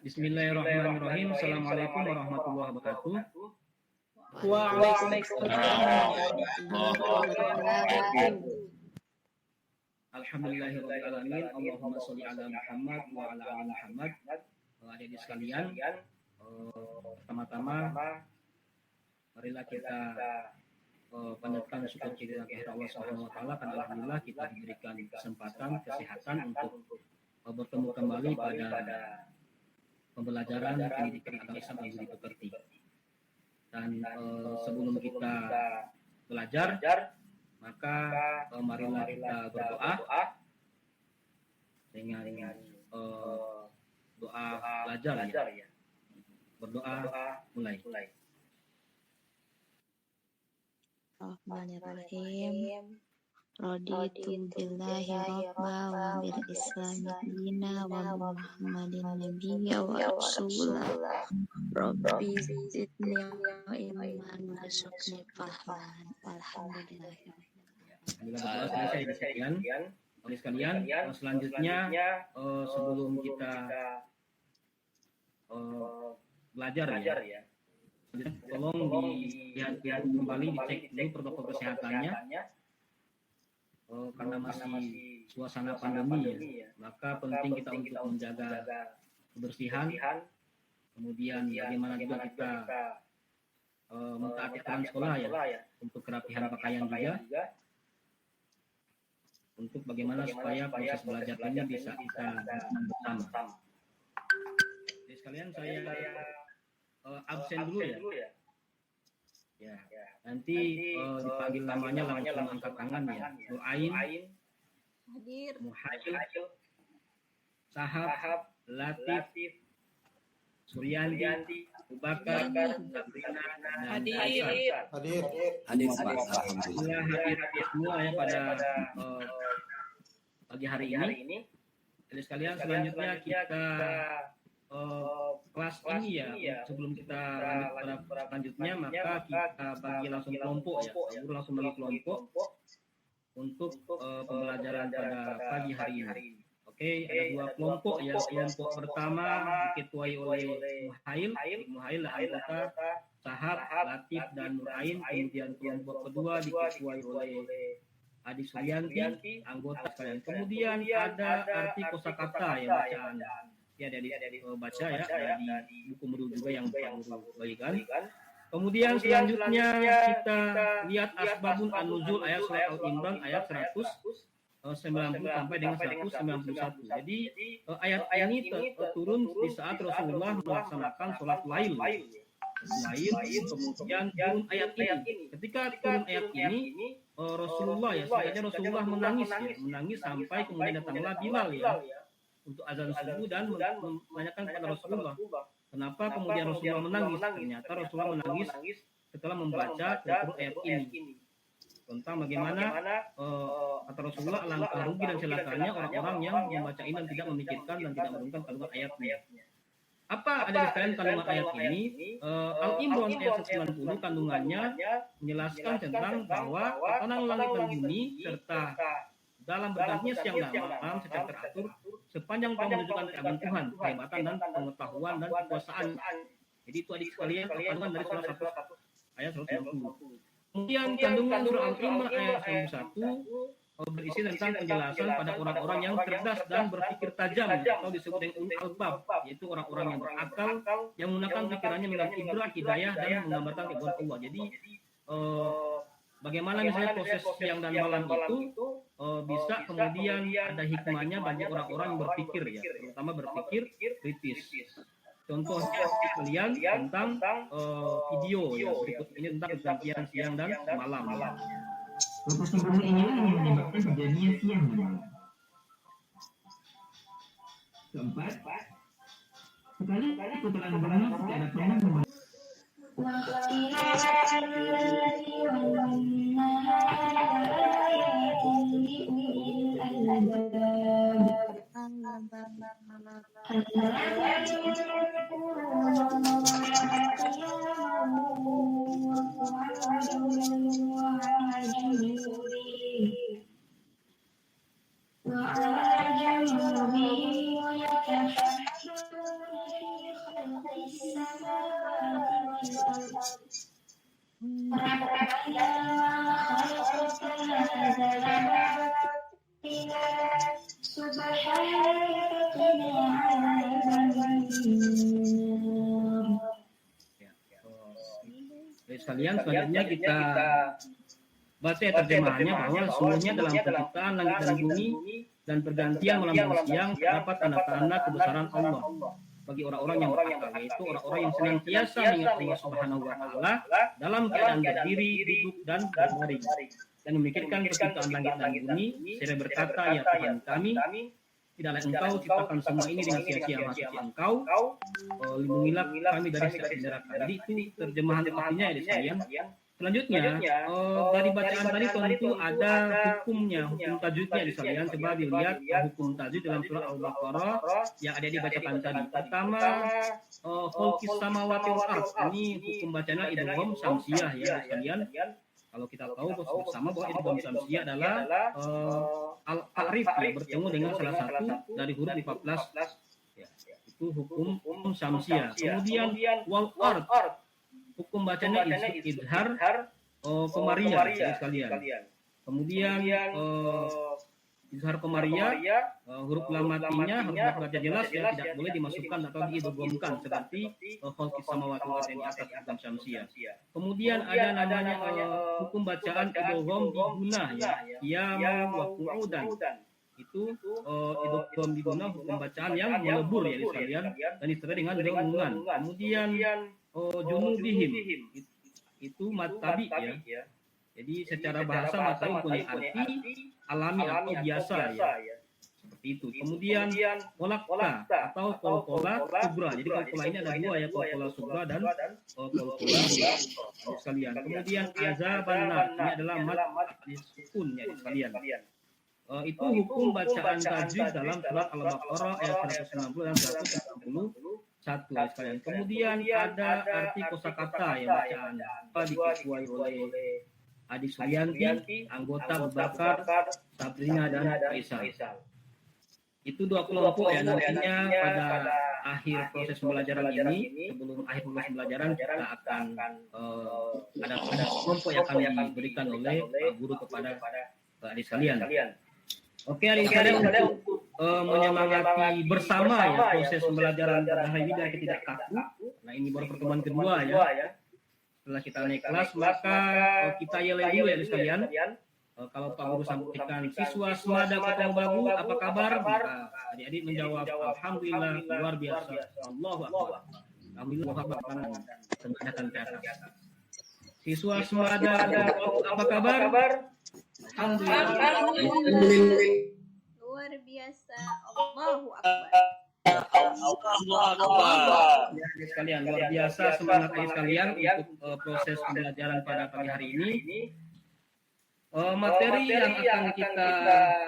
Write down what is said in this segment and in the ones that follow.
Bismillahirrahmanirrahim. Assalamualaikum warahmatullahi wabarakatuh. Waalaikumsalam warahmatullahi wabarakatuh. Alhamdulillahirabbil alamin. Allahumma sholli ala Muhammad wa ala ali Muhammad. Adik-adik sekalian, pertama-tama marilah kita panjatkan syukur kita kepada Allah Subhanahu wa taala karena alhamdulillah kita diberikan kesempatan, kesehatan untuk bertemu kembali pada pembelajaran pendidikan agama Islam dan budi pekerti. Dan sebelum kita belajar, maka marilah kita berdoa dengan doa belajar ya. Berdoa mulai. Bismillahirrahmanirrahim. Raditu billahi rabba wa bil islami dina wa muhammadin nabiyya wa rasulah. Rabbi zidni ilman warzuqni fahman. Alhamdulillah. Oleh sekalian, selanjutnya sebelum kita belajar ya, tolong dilihat kembali, dicek dulu protokol kesehatannya. Karena masih suasana pandemi ya, maka penting kita untuk menjaga kebersihan, kemudian bagaimana juga kita mentaati aturan sekolah ya, untuk kerapihan pakaian juga, untuk bagaimana supaya proses belajar ini bisa kita bersama. Jadi sekalian saya absen dulu ya. Ya, nanti dipanggil namanya langsung angkat tangan ya. Nurain, Hadir. Muhail, Sahab, Latif, Suryanti, Abubakar, Sabrina, dan Hadir. Hadir Pak. Alhamdulillah. hadir semua ya pada pagi hari ini. Jadi sekalian selanjutnya kita kelas ini ya, sebelum kita lanjut pada selanjutnya, maka kita bagi langsung kelompok ya, guru langsung bagi kelompok untuk pembelajaran pada pagi hari ini. Oke, ada dua kelompok ya. Kelompok pertama diketuai oleh Muhail anggota Sahab, Latif dan Nurain. Kemudian kelompok kedua diketuai oleh Adik Suryanti, anggota sekalian. Kemudian ada arti kosakata ya, bacaan. Ya, dari baca ya, di buku Meru juga yang Pak Guru bagikan. Kemudian selanjutnya kita lihat asbabun an-nuzul ayat surat Al-Imran ayat 190 sampai dengan 191. Jadi ayat ini turun di saat Rasulullah melaksanakan sholat lail. Kemudian turun ayat ini. Ketika turun ayat ini, Rasulullah ya, sengaja Rasulullah menangis sampai kemudian datanglah Bilal ya, untuk azan subuh dan menanyakan kepada Rasulullah, kenapa kemudian Rasulullah menangis? Ternyata Rasulullah menangis setelah membaca turun ayat ini tentang bagaimana kata Rasulullah, alangkah rugi dan celakanya orang-orang yang membaca ini dan tidak memikirkan dan tidak merenungkan kandungan ayatnya. Apa ada di sekalian kandungan ayat ini? Al-Imran ayat 190 kandungannya menjelaskan tentang bahwa tatanan langit dan bumi serta dalam bergantinya siang dan malam secara teratur sepanjang tahun menunjukkan keagungan Tuhan, kehebatan dan pengetahuan dan kekuasaan. Jadi itu adik sekalian kandungan dari surah 1 ayat 190. Kemudian kandungan surah Al-Imran ayat 1 berisi tentang penjelasan pada orang-orang yang cerdas dan berpikir tajam atau disebut dengan ulul albab, yaitu orang-orang yang berakal yang menggunakan pikirannya mengenai ibrah, hidayah dan menggambarkan kekuatan Allah. Jadi bagaimana misalnya proses siang dan malam itu bisa kemudian ada hikmahnya bagi orang-orang yang berpikir ya, terutama berpikir kritis. Contohnya kalian tentang video ya, berikut ini tentang pergantian siang dan malam ya. Lepas sempurna inilah yang menyebabkan terjadinya siang dan malam. Keempat, sekali putaran bumi secara penuh Jadi sekalian, selanjutnya kita baca terjemahannya bahwa sungguhnya dalam penciptaan langit dan bumi dan pergantian malam dan siang terdapat tanda-tanda kebesaran Allah bagi orang-orang yang berakal, yaitu orang-orang yang senantiasa mengingat Allah Subhanahu wa taala dalam keadaan berdiri, duduk dan berbaring, dan memikirkan penciptaan langit dan bumi, seraya berkata, ya Tuhan kami, tidaklah Engkau ciptakan semua ini dengan sia-sia, maha suci Engkau, lindungilah kami dari setiap neraka. Jadi itu terjemahan artinya ya sekalian. Selanjutnya, dari bacaan tadi tentu ada hukumnya, hukum tajwidnya di sekalian. Coba dilihat hukum tajwid dalam surah Al-Baqarah yang ada dibacakan tadi. Pertama, khalqis samawati wal ardh. Ini hukum bacanya idgham samsiyah ya sekalian. Kalau kita tahu bersama bahwa idgham samsiyah adalah al-arif ya, bertemu dengan salah satu dari huruf 14. Ya, itu hukum samsiyah. Kemudian wal ardh, hukum bacanya idhar komariah ya sekalian. Kemudian izhar komariah, huruf lam matinya harus dibaca jelas ya, tidak boleh dimasukkan atau diidghamkan seperti khalqis samawati wal ardi di atas idgham syamsiyah. Kemudian ada namanya hukum bacaan idgham diguna ya, wa qu'udan. Itu idgham diguna hukum bacaan yang melebur ya sekalian, dan disertai dengan dengungan. Kemudian junubihim itu matabi ya. Jadi secara bahasa matabi mempunyai arti alami atau biasa ya. Seperti itu. Kemudian kolakta atau kolkola subra. Jadi kolkola ini ada dua ya, kolkola subra dan kolkola sekalian. Kemudian azabannar, ini adalah mat disukun ya sekalian. Itu hukum bacaan tajwid dalam surat Al-Baqarah ayat 190 dan 191 ya sekalian. Kemudian ada arti kosakata ya bacaan diketuai oleh Adi Suryanti, anggota Abu Bakar, Sabrina dan Faisal. Itu dua kelompok ya, nantinya pada akhir proses pembelajaran ini, sebelum akhir proses pembelajaran kita akan ada kelompok yang akan diberikan oleh Pak Guru kepada adik sekalian. Oke adik sekalian, untuk menyemangati bersama ya proses pembelajaran pada hari ini dan kita tidak kaku. Nah ini baru pertemuan kedua ya. Setelah kita naik kelas maka kita yel dulu ya sekalian. Kalau Pak Guru sampaikan siswa semada Kota Bagu apa kabar? Maka adik-adik menjawab alhamdulillah luar biasa. Allahu akbar. Alhamdulillah Bapak dan ke atas. Siswa semada apa kabar? Alhamdulillah. Luar biasa. Allahu akbar. Ya, sekalian luar biasa semangat sekalian untuk proses pembelajaran pada pagi hari ini. Materi yang akan kita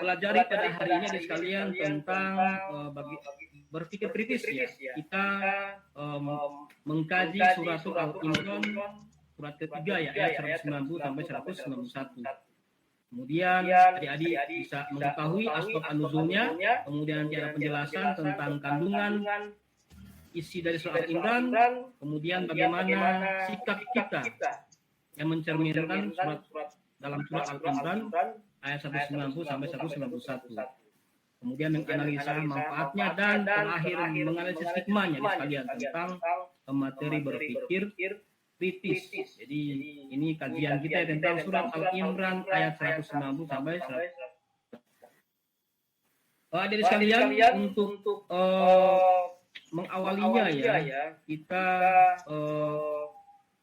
pelajari pada hari ini sekalian tentang berpikir kritis ya. Kita mengkaji surat Al-Imran surat ketiga ya ayat 190 sampai 191. Kemudian adik-adik bisa mengetahui asbab nuzulnya, kemudian nanti ada penjelasan tentang kandungan isi dari surat Al-Imran, kemudian bagaimana sikap kita yang mencerminkan surat dalam surat Al-Imran ayat 190 sampai 191. Kemudian menganalisa manfaatnya dan terakhir menganalisis hikmahnya di sekalian tentang materi berpikir kritis. Jadi ini kajian kita tentang surat Al-Imran ayat 190 sampai 100. Adik sekalian, untuk mengawalinya ya, kita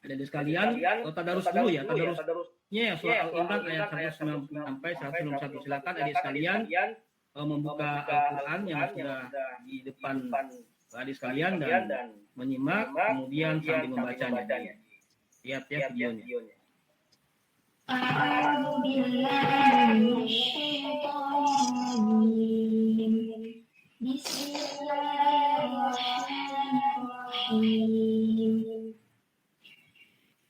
adik sekalian tadarus dulu ya, tadarusnya ya surat Al-Imran ayat 190 sampai 191. Silakan adik sekalian membuka Al-Quran yang sudah di depan adik sekalian dan menyimak, kemudian sambil membacanya. Lihat ya videonya. A'udzu billahi minasyaitonir rajim. Bismillahirrahmanirrahim.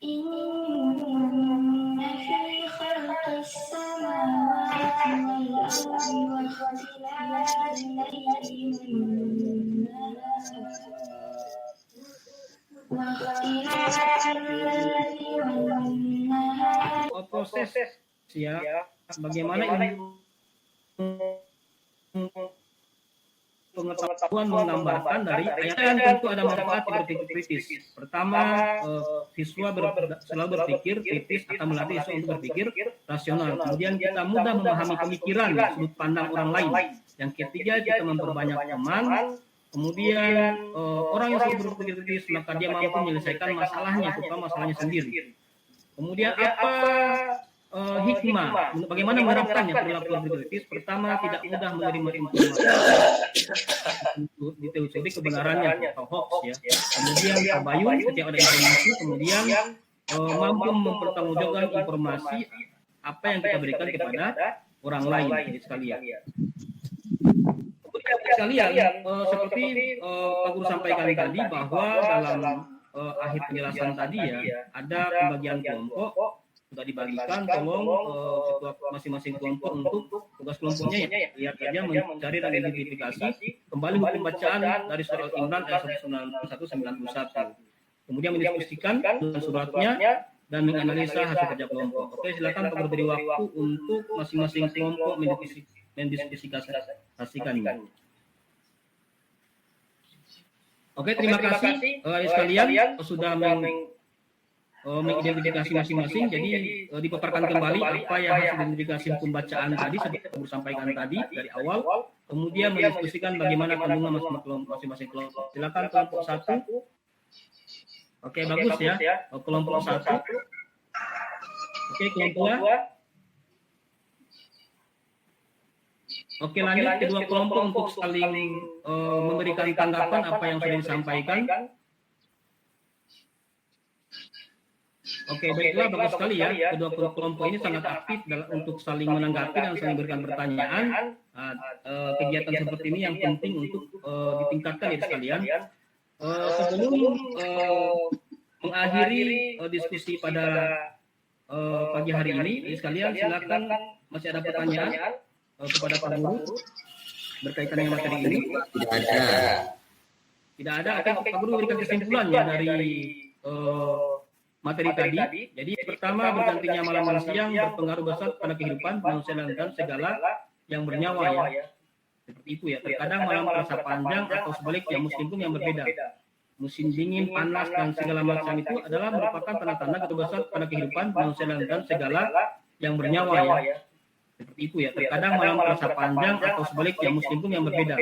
Inna fi khalqis samawati wal ardi wa ikhtilafil laili wan nahar واختلاف الليل والنهار proses ya bagaimana ilmu pengetahuan menggambarkan dari ayat yang tentu ada manfaat berpikir kritis. Pertama, siswa selalu berpikir kritis akan melatih siswa untuk berpikir rasional. Kemudian kita mudah memahami pemikiran sudut pandang orang lain. Yang ketiga, kita memperbanyak teman. Kemudian orang yang selalu berpikir kritis maka dia mampu menyelesaikan masalahnya, terutama masalahnya sendiri. Kemudian apa hikmah, bagaimana menerapkannya perilaku berpikir kritis? Pertama, tidak mudah menerima informasi, ditelusuri kebenarannya atau hoax ya. Kemudian tabayun setiap ada informasi, kemudian mampu mempertanggungjawabkan informasi apa yang kita berikan kepada orang lain. Jadi sekalian. Seperti Pak Guru sampaikan tadi bahwa dalam akhir penjelasan tadi ya ada pembagian kelompok sudah dibagikan, tolong ketua masing-masing kelompok untuk tugas kelompoknya ya lihat saja mencari dan identifikasi kembali hukum bacaan dari surat Al-Imran ayat 191. Kemudian mendiskusikan dengan suratnya dan menganalisa hasil kerja kelompok. Oke, silakan Pak Guru beri waktu untuk masing-masing kelompok mendiskusikannya. Oke, terima kasih sekalian sudah mengidentifikasi masing-masing. Jadi dipaparkan kembali apa yang hasil identifikasi hukum bacaan tadi seperti Guru sampaikan tadi dari awal. Kemudian mendiskusikan bagaimana kandungan masing-masing kelompok. Silakan kelompok 1. Oke, bagus ya. Kelompok 1. Oke, kelompok 2. Oke, lanjut kedua kelompok untuk saling memberikan tanggapan apa yang sudah disampaikan. Oke, baiklah, bagus sekali ya. Kedua kelompok ini sangat aktif untuk saling menanggapi dan saling berikan pertanyaan. Kegiatan seperti ini yang penting untuk ditingkatkan ya sekalian. Sebelum mengakhiri diskusi pada pagi hari ini, sekalian silakan masih ada pertanyaan kepada Pak Guru berkaitan dengan materi ini. Tidak ada. Oke, Pak Guru berikan kesimpulannya dari materi tadi. Jadi pertama, bergantinya malam dan siang berpengaruh besar pada kehidupan manusia dan segala yang bernyawa ya. Seperti itu ya. Terkadang malam terasa panjang atau sebaliknya musim pun yang berbeda. Musim dingin, panas dan segala macam itu adalah merupakan tanda-tanda keterbesar pada kehidupan manusia dan segala yang bernyawa ya. Seperti itu ya. Terkadang malam terasa panjang atau sebaliknya musim pun yang berbeda.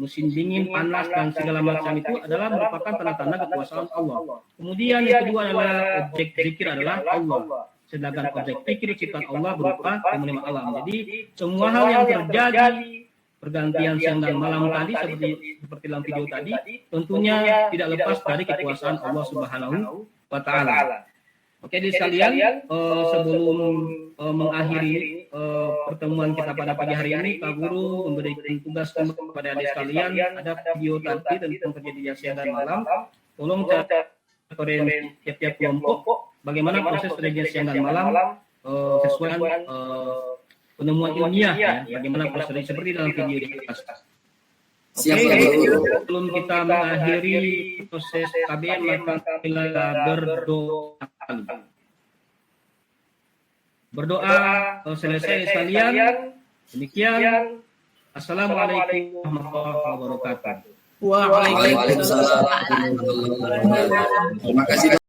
Musim dingin, panas dan segala macam itu adalah merupakan tanda-tanda kekuasaan Allah. Kemudian yang kedua adalah objek zikir adalah Allah. Sedangkan objek zikir ciptaan Allah berupa fenomena alam. Jadi semua hal yang terjadi pergantian siang dan malam tadi seperti dalam video tadi tentunya tidak lepas dari kekuasaan Allah Subhanahu wa taala. Oke, di sekalian sebelum mengakhiri pertemuan kita pada pagi hari ini, Pak Guru memberikan tugas kepada adik sekalian. Ada video tadi tentang kejadian siang dan malam. Tolong cari tiap-tiap kelompok bagaimana proses kejadian siang dan malam sesuai dengan penemuan ilmiah ya. Bagaimana proses seperti dalam video di atas. Oke, sebelum kita mengakhiri proses KBM maka kita berdoa. Berdoa selesai sekalian. Demikian. Assalamualaikum warahmatullahi wabarakatuh. Waalaikumsalam. Terima kasih.